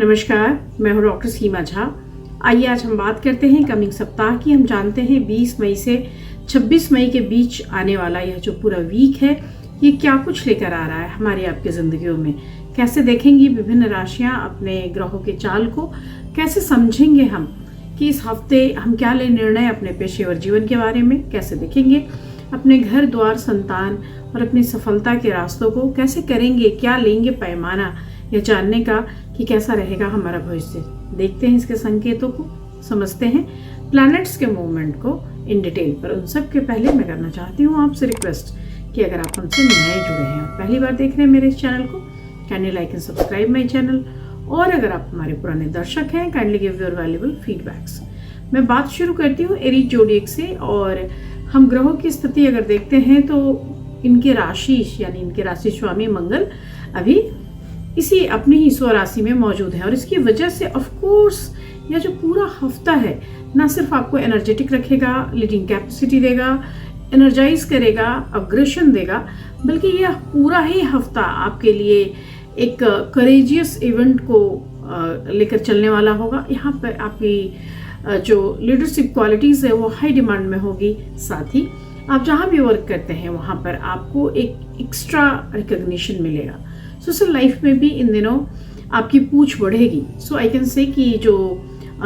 नमस्कार, मैं हूँ डॉक्टर सीमा झा। आइए आज हम बात करते हैं कमिंग सप्ताह की। हम जानते हैं 20 मई से 26 मई के बीच आने वाला यह जो पूरा वीक है, ये क्या कुछ लेकर आ रहा है हमारी आपकी ज़िंदगियों में। कैसे देखेंगी विभिन्न राशियाँ अपने ग्रहों के चाल को, कैसे समझेंगे हम कि इस हफ्ते हम क्या ले निर्णय अपने पेशेवर जीवन के बारे में, कैसे देखेंगे अपने घर द्वार, संतान और अपनी सफलता के रास्तों को कैसे करेंगे, क्या लेंगे पैमाना यह जानने का कि कैसा रहेगा हमारा भविष्य। देखते हैं इसके संकेतों को, समझते हैं प्लैनेट्स के मूवमेंट को इन डिटेल। पर उन सब के पहले मैं करना चाहती हूँ आपसे रिक्वेस्ट कि अगर आप हमसे नए जुड़े हैं और पहली बार देख रहे हैं मेरे इस चैनल को, kindly like and subscribe my channel. और अगर आप हमारे पुराने दर्शक हैं, kindly give your valuable feedbacks. मैं बात शुरू करती हूँ एरीज जोडिएक से। और हम ग्रहों की स्थिति अगर देखते हैं तो इनके राशि यानी इनके राशि स्वामी मंगल अभी इसी अपनी ही स्वराशि में मौजूद है। और इसकी वजह से ऑफ कोर्स यह जो पूरा हफ्ता है ना सिर्फ आपको एनर्जेटिक रखेगा, लीडिंग कैपेसिटी देगा, एनर्जाइज करेगा, अग्रेशन देगा, बल्कि यह पूरा ही हफ्ता आपके लिए एक करेजियस इवेंट को लेकर चलने वाला होगा। यहाँ पर आपकी जो लीडरशिप क्वालिटीज़ है वो हाई डिमांड में होगी। साथ ही आप जहाँ भी वर्क करते हैं वहाँ पर आपको एक एक्स्ट्रा रिकग्निशन मिलेगा। सोशल लाइफ में भी इन दिनों आपकी पूछ बढ़ेगी। सो आई कैन से कि जो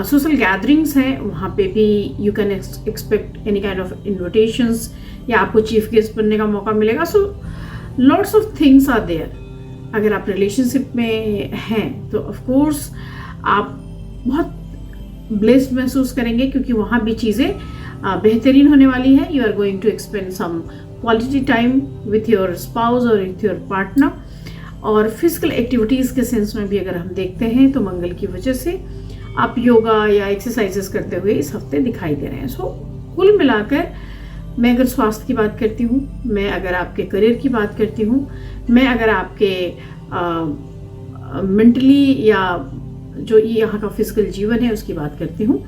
सोशल गैदरिंग्स हैं वहाँ पे भी you can expect any kind of invitations या आपको चीफ गेस्ट बनने का मौका मिलेगा। So lots of things are there. अगर आप रिलेशनशिप में हैं तो ऑफ कोर्स आप बहुत ब्लेस्ड महसूस करेंगे क्योंकि वहाँ भी चीज़ें बेहतरीन होने वाली है। You are going to expend some quality time with your spouse और विथ योर पार्टनर। और फिजिकल एक्टिविटीज़ के सेंस में भी अगर हम देखते हैं तो मंगल की वजह से आप योगा या एक्सरसाइजेस करते हुए इस हफ्ते दिखाई दे रहे हैं। सो कुल मिलाकर मैं अगर स्वास्थ्य की बात करती हूँ, मैं अगर आपके करियर की बात करती हूँ, मैं अगर आपके मेंटली या जो यहाँ का फिजिकल जीवन है उसकी बात करती हूँ,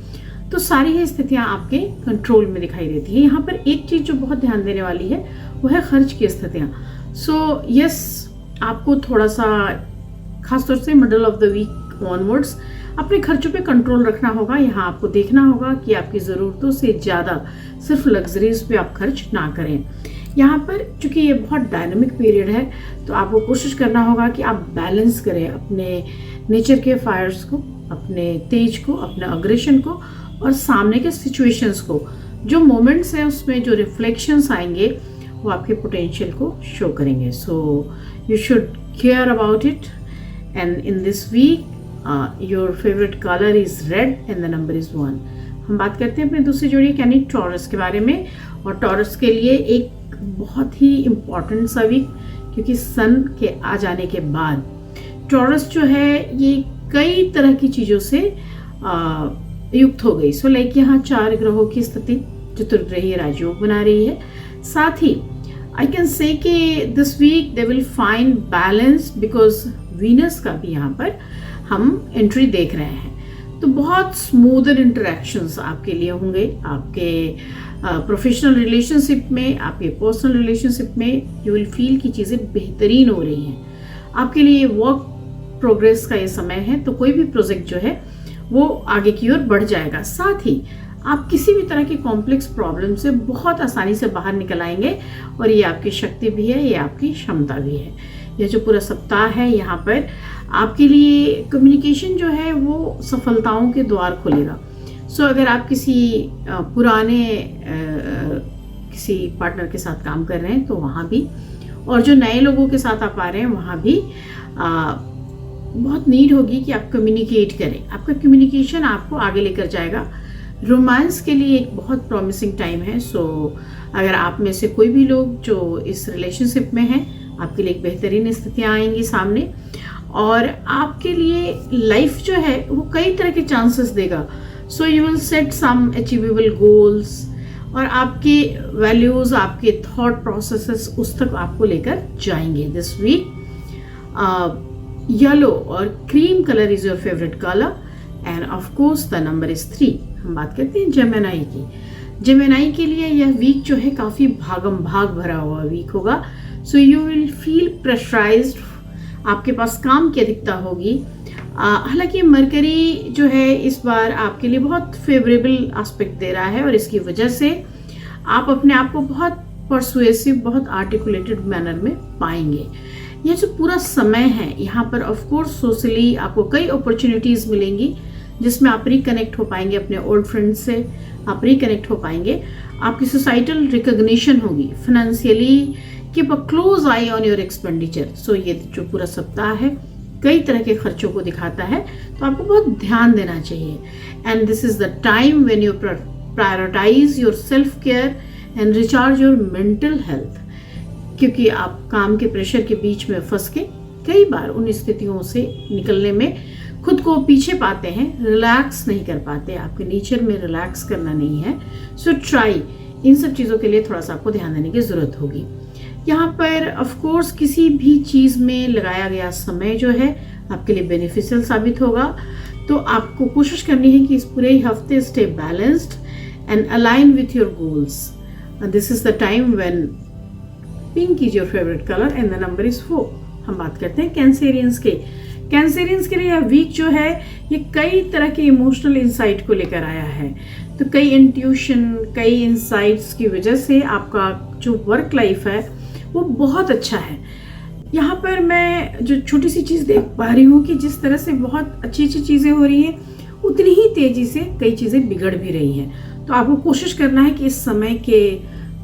तो सारी ही स्थितियाँ आपके कंट्रोल में दिखाई देती है। यहाँ पर एक चीज़ जो बहुत ध्यान देने वाली है वो है खर्च की स्थितियाँ। सो यस, आपको थोड़ा सा खासतौर से middle of the week onwards अपने खर्चों पे कंट्रोल रखना होगा। यहाँ आपको देखना होगा कि आपकी ज़रूरतों से ज़्यादा सिर्फ लग्जरीज पे आप खर्च ना करें। यहाँ पर चूँकि ये बहुत डायनामिक पीरियड है तो आपको कोशिश करना होगा कि आप बैलेंस करें अपने नेचर के फायर्स को, अपने तेज को, अपने अग्रेशन को और सामने के सिचुएशंस को। जो मोमेंट्स हैं उसमें जो रिफ्लेक्शंस आएंगे वो आपके पोटेंशियल को शो करेंगे। सो you should care about it. And in this week your favorite color is red and the number is 1. हम बात करते हैं अपने दूसरी जोड़ी यानी टॉरस के बारे में। और टॉरस के लिए एक बहुत ही इम्पॉर्टेंट सा वीक, क्योंकि सन के आ जाने के बाद टॉरस जो है ये कई तरह की चीज़ों से युक्त हो गई। सो लाइक यहाँ 4 ग्रहों की स्थिति चतुर्ग्रहीय राजयोग बना रही है। साथ ही आई कैन से कि this week they will find balance because Venus का भी यहाँ पर हम एंट्री देख रहे हैं। तो बहुत स्मूदर इंटरेक्शंस आपके लिए होंगे आपके प्रोफेशनल रिलेशनशिप में, आपके पर्सनल रिलेशनशिप में। यू विल फील कि चीज़ें बेहतरीन हो रही हैं आपके लिए। वर्क प्रोग्रेस का ये समय है तो कोई भी प्रोजेक्ट जो है वो आगे की ओर बढ़ जाएगा। साथ ही आप किसी भी तरह की कॉम्प्लेक्स प्रॉब्लम से बहुत आसानी से बाहर निकल आएंगे और ये आपकी शक्ति भी है, ये आपकी क्षमता भी है। यह जो पूरा सप्ताह है यहाँ पर आपके लिए कम्युनिकेशन जो है वो सफलताओं के द्वार खोलेगा। सो अगर आप किसी पुराने किसी पार्टनर के साथ काम कर रहे हैं तो वहाँ भी, और जो नए लोगों के साथ आप आ रहे हैं वहाँ भी बहुत नीड होगी कि आप कम्युनिकेट करें। आपका कम्युनिकेशन आपको आगे लेकर जाएगा। रोमांस के लिए एक बहुत प्रॉमिसिंग टाइम है। सो अगर आप में से कोई भी लोग जो इस रिलेशनशिप में हैं, आपके लिए एक बेहतरीन स्थितियाँ आएंगी सामने और आपके लिए लाइफ जो है वो कई तरह के चांसेस देगा। So you will set some achievable goals और आपके वैल्यूज़, आपके थॉट प्रोसेसेस उस तक आपको लेकर जाएंगे दिस वीक। येलो और cream colour is your favourite colour end of course the number is 3। हम बात करते हैं जेमिनी की। जेमिनी के लिए यह वीक जो है काफ़ी भागम भाग भरा हुआ वीक होगा। So you will feel pressurised, आपके पास काम की अधिकता होगी, हालांकि मरकरी जो है इस बार आपके लिए बहुत फेवरेबल एस्पेक्ट दे रहा है और इसकी वजह से आप अपने आप को बहुत परसुएसिव, बहुत आर्टिकुलेटेड मैनर में पाएंगे। यह जो पूरा समय है यहाँ पर ऑफ कोर्स सोशली आपको कई अपॉर्चुनिटीज मिलेंगी जिसमें आप रिकनेक्ट हो पाएंगे अपने ओल्ड फ्रेंड्स से, आप रिकनेक्ट हो पाएंगे, आपकी सोसाइटल रिकॉग्निशन होगी, financially keep a close eye on your expenditure. So ये जो पूरा सप्ताह है कई तरह के खर्चों को दिखाता है, तो आपको बहुत ध्यान देना चाहिए। And this is the time when you prioritise your self care and recharge your mental health, क्योंकि आप काम के प्रेशर के बीच में फंस के कई बार उन स्थितियों से निकलने में खुद को पीछे पाते हैं, रिलैक्स नहीं कर पाते, आपके नेचर में रिलैक्स करना नहीं है। सो ट्राई, इन सब चीज़ों के लिए थोड़ा सा आपको ध्यान देने की ज़रूरत होगी। यहाँ पर ऑफ कोर्स किसी भी चीज़ में लगाया गया समय जो है आपके लिए बेनिफिशियल साबित होगा, तो आपको कोशिश करनी है कि इस पूरे हफ्ते stay balanced and align with your goals. This is the time when pink is your favourite colour and the number is 4। हम बात करते हैं कैंसेरियंस के। कैंसेरियंस के लिए यह वीक जो है ये कई तरह के इमोशनल इंसाइट को लेकर आया है, तो कई इंट्यूशन, कई इंसाइट्स की वजह से आपका जो वर्क लाइफ है वो बहुत अच्छा है। यहाँ पर मैं जो छोटी सी चीज़ देख पा रही हूँ कि जिस तरह से बहुत अच्छी अच्छी चीज़ें हो रही हैं उतनी ही तेज़ी से कई चीज़ें बिगड़ भी रही हैं। तो आपको कोशिश करना है कि इस समय के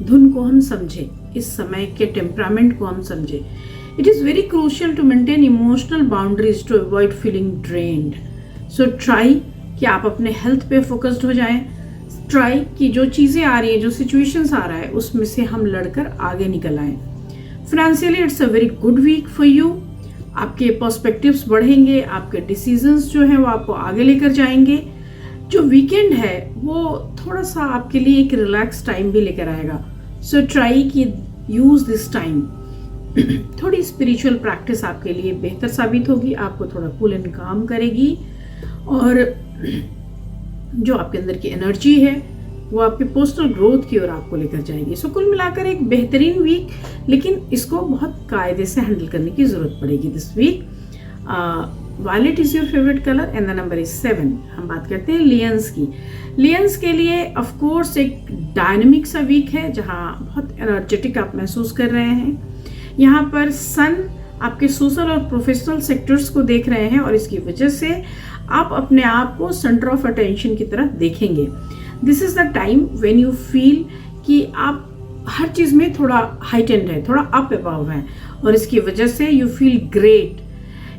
धुन को हम समझें, इस समय के टेम्परामेंट को हम समझें। It is very crucial to maintain emotional boundaries to avoid feeling drained. So try कि आप अपने हेल्थ पे फोकस्ड हो जाएं। ट्राई कि जो चीज़ें आ रही हैं, जो सिचुएशंस आ रहा है उसमें से हम लड़कर आगे निकल आएँ। Financially it's a very good week for you. आपके पर्सपेक्टिव्स बढ़ेंगे, आपके डिसीजंस जो हैं वो आपको आगे लेकर जाएंगे। जो वीकेंड है वो थोड़ा सा आपके लिए एक रिलैक्स टाइम भी लेकर आएगा। सो ट्राई कि यूज दिस टाइम। थोड़ी स्पिरिचुअल प्रैक्टिस आपके लिए बेहतर साबित होगी, आपको थोड़ा कूल एंड काम करेगी और जो आपके अंदर की एनर्जी है वो आपके पर्सनल ग्रोथ की ओर आपको लेकर जाएगी। सो कुल मिलाकर एक बेहतरीन वीक, लेकिन इसको बहुत कायदे से हैंडल करने की जरूरत पड़ेगी this week. Violet is your favourite colour and the number is 7। हम बात करते हैं लियंस की। लियंस के लिए ऑफ कोर्स एक डायनेमिक सा वीक है जहाँ बहुत एनर्जेटिक आप महसूस कर रहे हैं। यहाँ पर सन आपके सोशल और प्रोफेशनल सेक्टर्स को देख रहे हैं और इसकी वजह से आप अपने आप को सेंटर ऑफ अटेंशन की तरफ देखेंगे। This is the time when you feel कि आप हर चीज़ में थोड़ा हाइटेंड है, थोड़ा अप अबव है और इसकी वजह से you feel great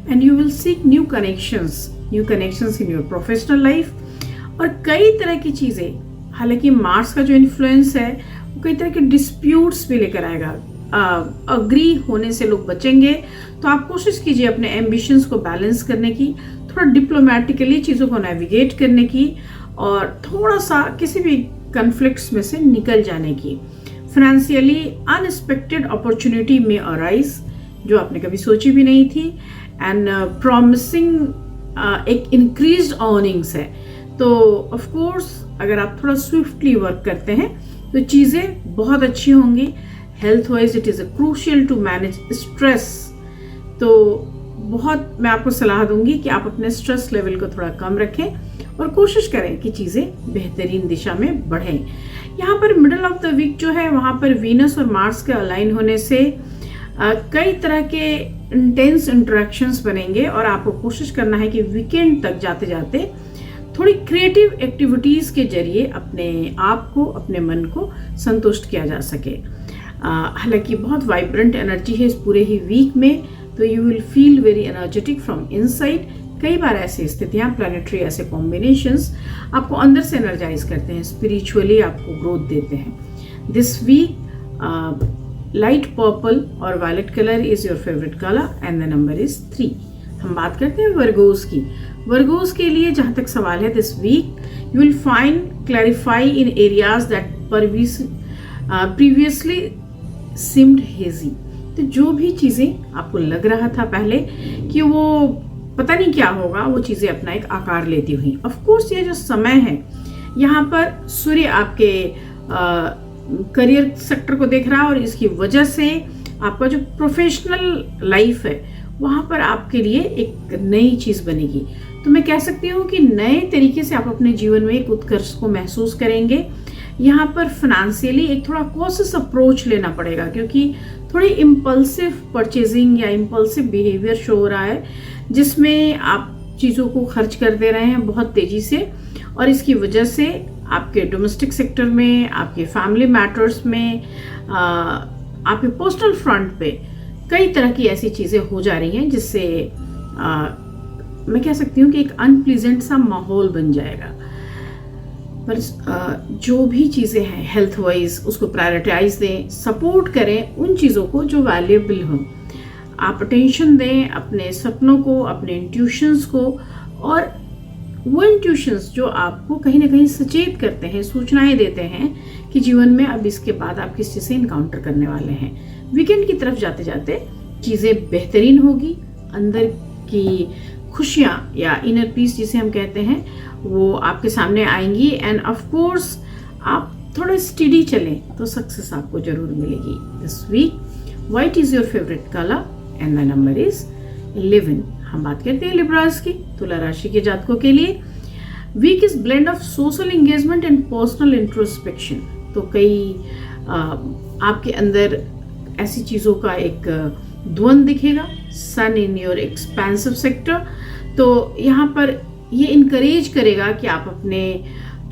and you will seek new connections in your professional life. और कई तरह की चीज़ें, हालांकि मार्स का जो इन्फ्लुएंस है वो कई तरह के डिस्प्यूट्स भी लेकर आएगा। अग्री होने से लोग बचेंगे, तो आप कोशिश कीजिए अपने एम्बिशंस को बैलेंस करने की, थोड़ा डिप्लोमेटिकली चीज़ों को नेविगेट करने की और थोड़ा सा किसी भी कन्फ्लिक्ट्स में से निकल जाने की। फाइनेंशियली अनएक्सपेक्टेड अपॉर्चुनिटी में अराइज जो आपने कभी सोची भी नहीं थी एंड प्रॉमिसिंग एक इंक्रीज्ड अर्निंग्स है। तो ऑफ कोर्स अगर आप थोड़ा स्विफ्टली वर्क करते हैं तो चीज़ें बहुत अच्छी होंगी। Health wise it is a crucial to manage stress. तो बहुत मैं आपको सलाह दूंगी कि आप अपने स्ट्रेस लेवल को थोड़ा कम रखें और कोशिश करें कि चीज़ें बेहतरीन दिशा में बढ़ें। यहाँ पर मिडल ऑफ द वीक जो है वहाँ पर वीनस और मार्स के अलाइन होने से कई तरह के इंटेंस इंटरेक्शंस बनेंगे और आपको कोशिश करना है कि वीकेंड तक जाते जाते थोड़ी क्रिएटिव एक्टिविटीज़ के जरिए अपने आप को, अपने मन को संतुष्ट किया जा सके। हालांकि बहुत वाइब्रेंट एनर्जी है इस पूरे ही वीक में, तो you will feel very energetic from inside. कई बार ऐसी स्थितियाँ, प्लानिटरी ऐसे कॉम्बिनेशंस आपको अंदर से एनर्जाइज करते हैं, स्पिरिचुअली आपको ग्रोथ देते हैं। दिस वीक लाइट पर्पल और violet colour is your favourite colour and the number is 3। हम बात करते हैं वर्गोस की। वर्गोस के लिए जहाँ तक सवाल है, this week you will find clarify in areas that previously seemed hazy. तो जो भी चीज़ें आपको लग रहा था पहले कि वो पता नहीं क्या होगा, वो चीज़ें अपना एक आकार लेती हुई। ऑफ कोर्स ये जो समय है यहाँ पर सूर्य आपके करियर सेक्टर को देख रहा है और इसकी वजह से आपका जो प्रोफेशनल लाइफ है वहाँ पर आपके लिए एक नई चीज़ बनेगी। तो मैं कह सकती हूँ कि नए तरीके से आप अपने जीवन में एक उत्कर्ष को महसूस करेंगे। यहाँ पर फाइनेंशियली एक थोड़ा कॉशियस अप्रोच लेना पड़ेगा, क्योंकि थोड़ी इम्पल्सिव परचेजिंग या इम्पल्सिव बिहेवियर शो हो रहा है, जिसमें आप चीज़ों को खर्च कर दे रहे हैं बहुत तेज़ी से, और इसकी वजह से आपके डोमेस्टिक सेक्टर में, आपके फैमिली मैटर्स में, आपके पर्सनल फ्रंट पे कई तरह की ऐसी चीज़ें हो जा रही हैं, जिससे मैं कह सकती हूँ कि एक अनप्लीजेंट सा माहौल बन जाएगा। पर जो भी चीज़ें हैं हेल्थ वाइज, उसको प्रायोरिटाइज दें, सपोर्ट करें उन चीज़ों को जो वैल्यूएबल हों। आप अटेंशन दें अपने सपनों को, अपने इंट्यूशंस को, और वो इंट्यूशंस जो आपको कहीं ना कहीं सचेत करते हैं, सूचनाएं देते हैं कि जीवन में अब इसके बाद आप किस चीज़ से इनकाउंटर करने वाले हैं। वीकेंड की तरफ जाते जाते चीज़ें बेहतरीन होगी, अंदर की खुशियाँ या इनर पीस जिसे हम कहते हैं वो आपके सामने आएंगी। एंड ऑफ कोर्स आप थोड़ा स्टडी चलें तो सक्सेस आपको जरूर मिलेगी। This week white is your favourite colour and the number is 11। हम बात करते हैं लिब्रास की, तुला राशि के जातकों के लिए। Week is blend of social engagement and personal introspection. तो कई आपके अंदर ऐसी चीज़ों का एक द्वंद दिखेगा। सन इन योर एक्सपेंसिव सेक्टर, तो यहाँ पर ये इनकरेज करेगा कि आप अपने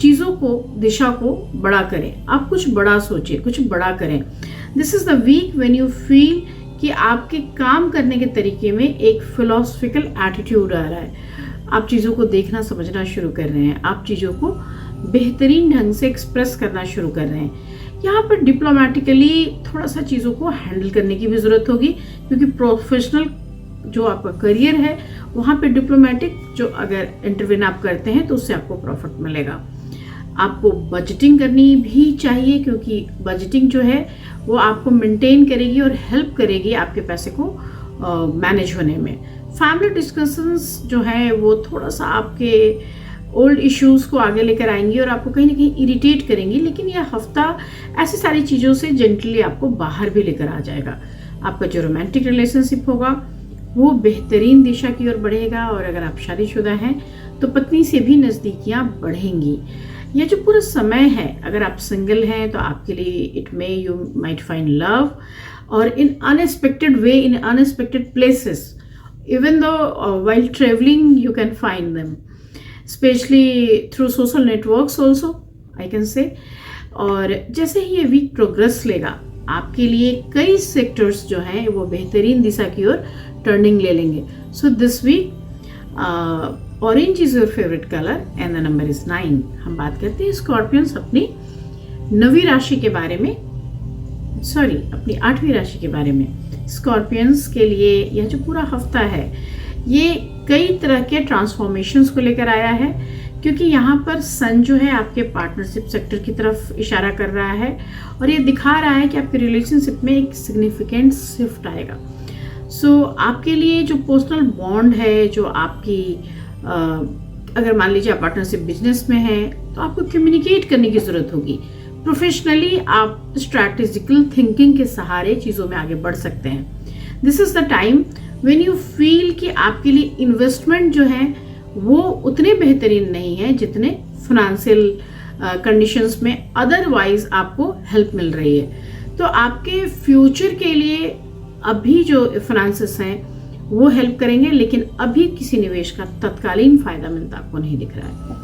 चीज़ों को, दिशा को बड़ा करें, आप कुछ बड़ा सोचें, कुछ बड़ा करें। This is the week when you feel कि आपके काम करने के तरीके में एक फिलोसफिकल एटीट्यूड आ रहा है। आप चीज़ों को देखना समझना शुरू कर रहे हैं, आप चीज़ों को बेहतरीन ढंग से एक्सप्रेस करना शुरू कर रहे हैं। यहाँ पर डिप्लोमेटिकली थोड़ा सा चीज़ों को हैंडल करने की भी ज़रूरत होगी, क्योंकि प्रोफेशनल जो आपका करियर है वहाँ पे डिप्लोमेटिक जो अगर इंटरवेन आप करते हैं तो उससे आपको प्रॉफिट मिलेगा। आपको बजटिंग करनी भी चाहिए, क्योंकि बजटिंग जो है वो आपको मेंटेन करेगी और हेल्प करेगी आपके पैसे को मैनेज होने में। फैमिली डिस्कशंस जो है वो थोड़ा सा आपके ओल्ड इश्यूज़ को आगे लेकर आएंगी और आपको कहीं ना कहीं इरिटेट करेंगी, लेकिन यह हफ्ता ऐसी सारी चीज़ों से जेंटली आपको बाहर भी लेकर आ जाएगा। आपका जो रोमांटिक रिलेशनशिप होगा वो बेहतरीन दिशा की ओर बढ़ेगा, और अगर आप शादीशुदा हैं तो पत्नी से भी नज़दीकियाँ बढ़ेंगी। यह जो पूरा समय है, अगर आप सिंगल हैं तो आपके लिए it may you might find love, और in unexpected way, in unexpected places, even though while traveling you can find them, especially through social networks also I can say। और जैसे ही ये वीक प्रोग्रेस लेगा आपके लिए कई सेक्टर्स जो हैं वो बेहतरीन दिशा की ओर टर्निंग ले लेंगे। So this week orange is your favourite colour and the number is 9। हम बात करते हैं स्कॉर्पियंस अपनी 9वीं राशि के बारे में, सॉरी अपनी 8वीं राशि के बारे में। स्कॉर्पियंस के लिए यह जो पूरा हफ्ता है ये कई तरह के ट्रांसफॉर्मेशंस को लेकर आया है, क्योंकि यहाँ पर सन जो है आपके पार्टनरशिप सेक्टर की तरफ इशारा कर रहा है, और ये दिखा रहा है कि आपके रिलेशनशिप में एक सिग्निफिकेंट शिफ्ट आएगा। सो आपके लिए जो पर्सनल बॉन्ड है, जो आपकी अगर मान लीजिए आप पार्टनरशिप बिजनेस में है तो आपको कम्युनिकेट करने की ज़रूरत होगी। प्रोफेशनली आप स्ट्रैटेजिकल थिंकिंग के सहारे चीज़ों में आगे बढ़ सकते हैं। This is the time when you feel कि आपके लिए इन्वेस्टमेंट जो है वो उतने बेहतरीन नहीं है जितने फाइनेंशियल कंडीशंस में अदरवाइज आपको हेल्प मिल रही है। तो आपके फ्यूचर के लिए अभी जो फाइनेंसेस हैं वो हेल्प करेंगे, लेकिन अभी किसी निवेश का तत्कालीन फायदा मिलता आपको नहीं दिख रहा है।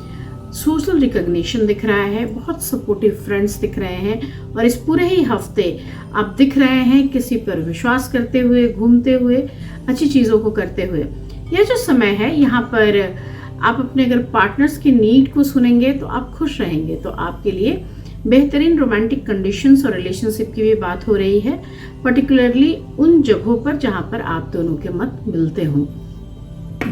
सोशल रिकॉग्निशन दिख रहा है, बहुत सपोर्टिव फ्रेंड्स दिख रहे हैं, और इस पूरे ही हफ्ते आप दिख रहे हैं किसी पर विश्वास करते हुए, घूमते हुए, अच्छी चीज़ों को करते हुए। यह जो समय है यहाँ पर आप अपने अगर पार्टनर्स की नीड को सुनेंगे तो आप खुश रहेंगे। तो आपके लिए बेहतरीन रोमांटिक कंडीशंस और रिलेशनशिप की भी बात हो रही है, पर्टिकुलरली उन जगहों पर जहाँ पर आप दोनों के मत मिलते हों।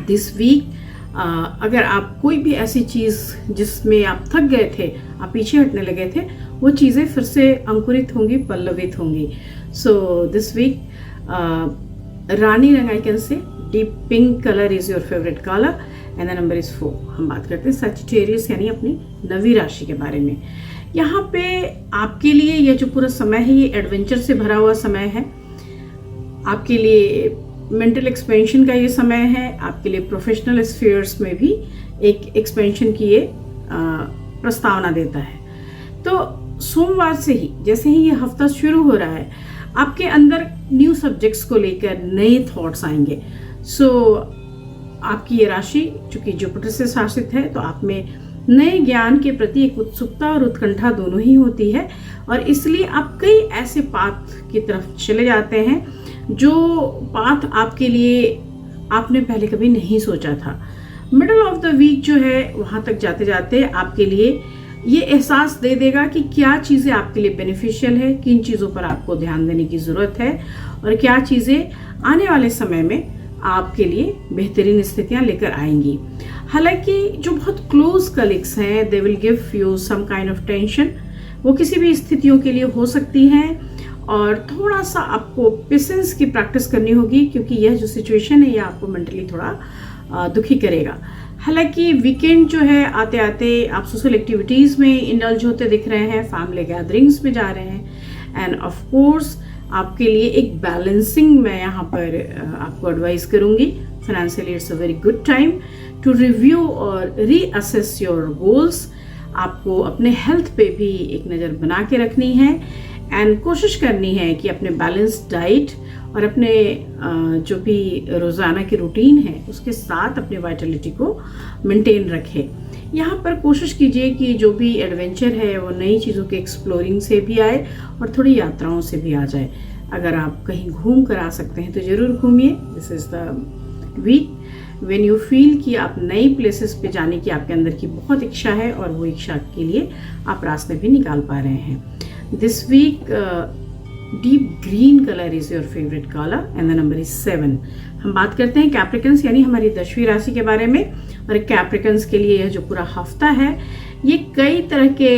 दिस वीक अगर आप कोई भी ऐसी चीज़ जिसमें आप थक गए थे, आप पीछे हटने लगे थे, वो चीज़ें फिर से अंकुरित होंगी, पल्लवित होंगी। सो दिस वीक रानी रंग आई कैन से deep pink colour is your favourite colour and the number is 4। हम बात करते हैं सजिटेरियस यानी अपनी 9वीं राशि के बारे में। यहाँ पे आपके लिए यह जो पूरा समय है ये एडवेंचर से भरा हुआ समय है। आपके लिए मेंटल एक्सपेंशन का ये समय है, आपके लिए प्रोफेशनल स्फीयर्स में भी एक एक्सपेंशन की ये प्रस्तावना देता है। तो सोमवार से ही, जैसे ही ये हफ्ता शुरू हो रहा है, आपके अंदर न्यू सब्जेक्ट्स को लेकर नए थॉट्स आएंगे। सो आपकी ये राशि चूंकि जुपिटर से शासित है, तो आप में नए ज्ञान के प्रति एक उत्सुकता और उत्कंठा दोनों ही होती है, और इसलिए आप कई ऐसे पाथ की तरफ चले जाते हैं जो पाथ आपके लिए आपने पहले कभी नहीं सोचा था। मिडल ऑफ द वीक जो है, वहाँ तक जाते जाते आपके लिए ये एहसास दे देगा कि क्या चीज़ें आपके लिए बेनिफिशियल है, किन चीज़ों पर आपको ध्यान देने की ज़रूरत है, और क्या चीज़ें आने वाले समय में आपके लिए बेहतरीन स्थितियाँ लेकर आएंगी। हालांकि जो बहुत क्लोज कलीग्स हैं, they will give you some kind of tension, वो किसी भी स्थितियों के लिए हो सकती हैं, और थोड़ा सा आपको पेशेंस की प्रैक्टिस करनी होगी, क्योंकि यह जो सिचुएशन है, यह आपको मेंटली थोड़ा दुखी करेगा। हालांकि वीकेंड जो है, आते आते आप सोशल एक्टिविटीज़ में इंडल्ज होते दिख रहे हैं, फैमिली गैदरिंग्स में जा रहे हैं, एंड ऑफ कोर्स आपके लिए एक बैलेंसिंग मैं यहाँ पर आपको एडवाइस करूँगी। Financially it's a very good time to review और रीअसेस योर गोल्स। आपको अपने हेल्थ पे भी एक नज़र बना के रखनी है, एंड कोशिश करनी है कि अपने बैलेंस्ड डाइट और अपने जो भी रोज़ाना की रूटीन है उसके साथ अपने वाइटलिटी को मेंटेन रखें। यहाँ पर कोशिश कीजिए कि जो भी एडवेंचर है वो नई चीज़ों के एक्सप्लोरिंग से भी आए और थोड़ी यात्राओं से भी आ जाए। अगर आप कहीं घूम कर आ सकते हैं तो ज़रूर घूमिए। This is the week when you feel कि आप नई प्लेसेस पे जाने की आपके अंदर की बहुत इच्छा है, और वो इच्छा के लिए आप रास्ते भी निकाल पा रहे हैं। This week deep green colour is your favourite colour and the number is 7। हम बात करते हैं कैप्रिकन्स यानी हमारी 10वीं राशि के बारे में। और कैप्रिकन्स के लिए यह जो पूरा हफ्ता है, ये कई तरह के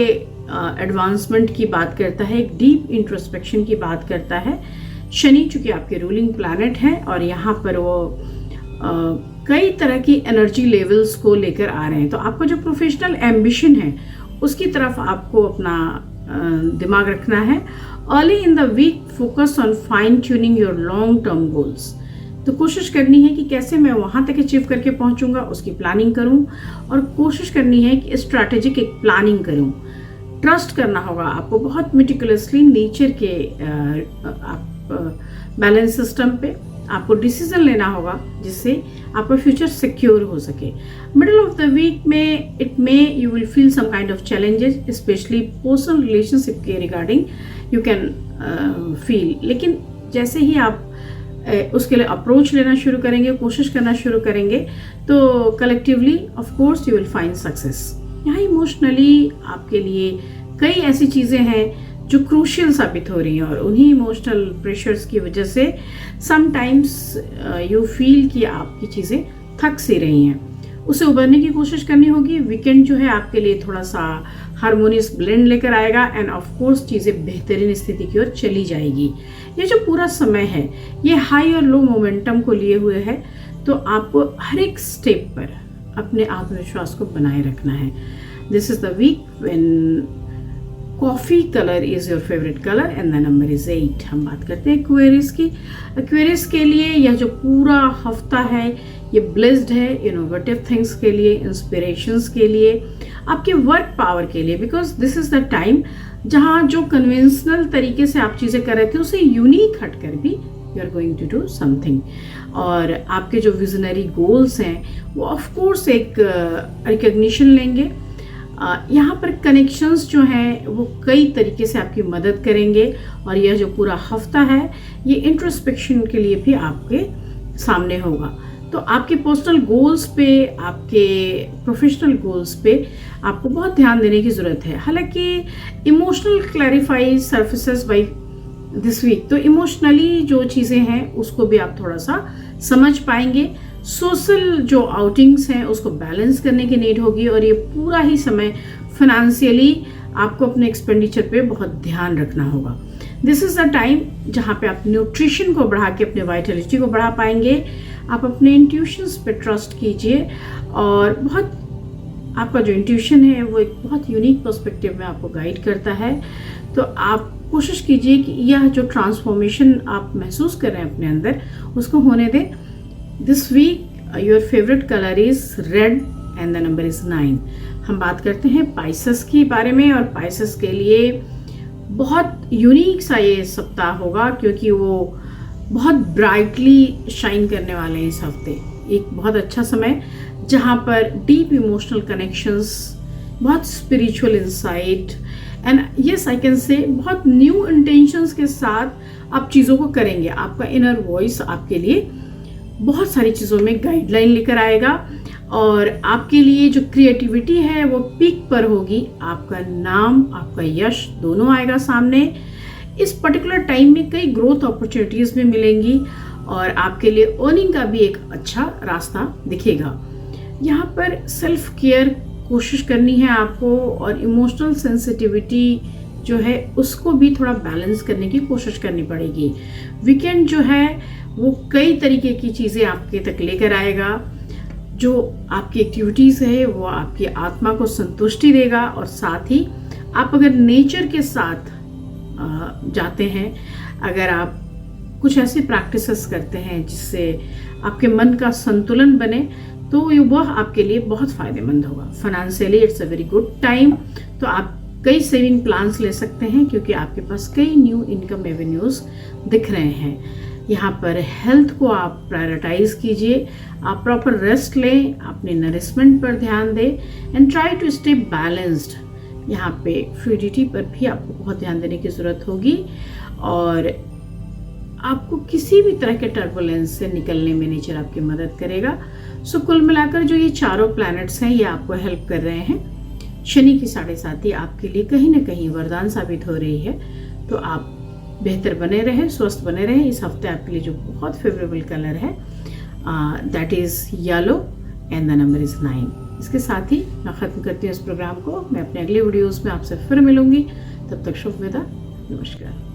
एडवांसमेंट की बात करता है, एक डीप इंट्रोस्पेक्शन की बात करता है। शनि चूंकि आपके रूलिंग प्लैनेट है, और यहाँ पर वो कई तरह की एनर्जी लेवल्स को लेकर आ रहे हैं। तो आपका जो प्रोफेशनल एम्बिशन है उसकी तरफ आपको अपना दिमाग रखना है। Early in the week focus on fine tuning your long term goals. तो कोशिश करनी है कि कैसे मैं वहाँ तक अचीव करके पहुँचूंगा, उसकी प्लानिंग करूँ, और कोशिश करनी है कि स्ट्रैटेजिक एक प्लानिंग करूँ। ट्रस्ट करना होगा आपको बहुत मेटिकुलसली नेचर के बैलेंस सिस्टम पे। आपको डिसीजन लेना होगा जिससे आपका फ्यूचर सिक्योर हो सके। मिडल ऑफ द वीक में it may you will feel some kind of challenges, specially personal relationship के रिगार्डिंग यू कैन फील। लेकिन जैसे ही आप उसके लिए अप्रोच लेना शुरू करेंगे, कोशिश करना शुरू करेंगे, तो collectively of course you will find success. यहाँ इमोशनली आपके लिए कई ऐसी चीज़ें हैं जो क्रूशियल साबित हो रही हैं, और उन्हीं इमोशनल प्रेशर्स की वजह से समटाइम्स यू फील कि आपकी चीज़ें थक सी रही हैं। उसे उबरने की कोशिश करनी होगी। वीकेंड जो है आपके लिए थोड़ा सा हार्मोनियस ब्लेंड लेकर आएगा, एंड ऑफ कोर्स चीज़ें बेहतरीन स्थिति की ओर चली जाएगी। ये जो पूरा समय है ये हाई और लो मोमेंटम को लिए हुए है, तो आपको हर एक स्टेप पर अपने आत्मविश्वास को बनाए रखना है। This is the week when coffee colour is your favourite colour and the number is 8। हम बात करते हैं एक्वेरियस की। एक्वेरियस के लिए यह जो पूरा हफ्ता है ये ब्लेस्ड है इनोवेटिव थिंग्स के लिए, इंस्पिरेशंस के लिए, आपके वर्क पावर के लिए, because this is the time जहाँ जो कन्वेंशनल तरीके से आप चीज़ें कर रहे थे उसे यूनिक हटकर भी you are going to do something. और आपके जो विजनरी गोल्स हैं वो ऑफ कोर्स एक रिकग्निशन लेंगे। यहाँ पर कनेक्शंस जो हैं वो कई तरीके से आपकी मदद करेंगे, और यह जो पूरा हफ्ता है ये इंट्रोस्पेक्शन के लिए भी आपके सामने होगा। तो आपके पर्सनल गोल्स पे, आपके प्रोफेशनल गोल्स पे आपको बहुत ध्यान देने की ज़रूरत है। हालांकि emotional clarify surfaces by this week, तो इमोशनली जो चीज़ें हैं उसको भी आप थोड़ा सा समझ पाएंगे। सोशल जो आउटिंग्स हैं उसको बैलेंस करने की नीड होगी, और ये पूरा ही समय फाइनेंशियली आपको अपने एक्सपेंडिचर पे बहुत ध्यान रखना होगा। दिस इज़ द टाइम जहाँ पे आप न्यूट्रिशन को बढ़ा के अपने वाइटलिटी को बढ़ा पाएंगे। आप अपने इंट्यूशंस पे ट्रस्ट कीजिए, और बहुत आपका जो इंट्यूशन है वो एक बहुत यूनिक पर्सपेक्टिव में आपको गाइड करता है। तो आप कोशिश कीजिए कि यह जो ट्रांसफॉर्मेशन आप महसूस कर रहे हैं अपने अंदर, उसको होने दें। This week your favourite colour is red and the number is 9। हम बात करते हैं पाइसेस के बारे में, और पाइसेस के लिए बहुत यूनिक सा ये सप्ताह होगा, क्योंकि वो बहुत ब्राइटली शाइन करने वाले हैं इस हफ्ते। एक बहुत अच्छा समय जहाँ पर डीप इमोशनल कनेक्शंस, बहुत spiritual insight and yes I can से बहुत न्यू इंटेंशंस के साथ आप चीज़ों को करेंगे। आपका इनर वॉइस आपके लिए बहुत सारी चीज़ों में गाइडलाइन लेकर आएगा, और आपके लिए जो क्रिएटिविटी है वो पीक पर होगी। आपका नाम, आपका यश दोनों आएगा सामने। इस पर्टिकुलर टाइम में कई ग्रोथ अपॉर्चुनिटीज़ भी मिलेंगी, और आपके लिए अर्निंग का भी एक अच्छा रास्ता दिखेगा। यहाँ पर सेल्फ केयर कोशिश करनी है आपको, और इमोशनल सेंसिटिविटी जो है उसको भी थोड़ा बैलेंस करने की कोशिश करनी पड़ेगी। वीकेंड जो है वो कई तरीके की चीज़ें आपके तक लेकर आएगा। जो आपकी एक्टिविटीज़ है वो आपकी आत्मा को संतुष्टि देगा, और साथ ही आप अगर नेचर के साथ जाते हैं, अगर आप कुछ ऐसी प्रैक्टिसेस करते हैं जिससे आपके मन का संतुलन बने, तो वह आपके लिए बहुत फ़ायदेमंद होगा। Financially it's a very good time. तो आप कई सेविंग प्लान्स ले सकते हैं, क्योंकि आपके पास कई न्यू इनकम एवेन्यूज़ दिख रहे हैं। यहाँ पर हेल्थ को आप प्रायोरिटाइज कीजिए, आप प्रॉपर रेस्ट लें, अपने नरिशमेंट पर ध्यान दें and try to stay balanced. यहाँ पे फ्लूइडिटी पर भी आपको बहुत ध्यान देने की ज़रूरत होगी, और आपको किसी भी तरह के टर्बुलेंस से निकलने में नेचर आपकी मदद करेगा। सो कुल मिलाकर जो ये चारों प्लैनेट्स हैं ये आपको हेल्प कर रहे हैं। शनि की 7.5 आपके लिए कहीं ना कहीं वरदान साबित हो रही है। तो आप बेहतर बने रहें, स्वस्थ बने रहें। इस हफ्ते आपके लिए जो बहुत फेवरेबल कलर है that is yellow and the number is 9। इसके साथ ही मैं ख़त्म करती हूँ इस प्रोग्राम को। मैं अपने अगले वीडियोज़ में आपसे फिर मिलूँगी। तब तक शुभ विदा, नमस्कार।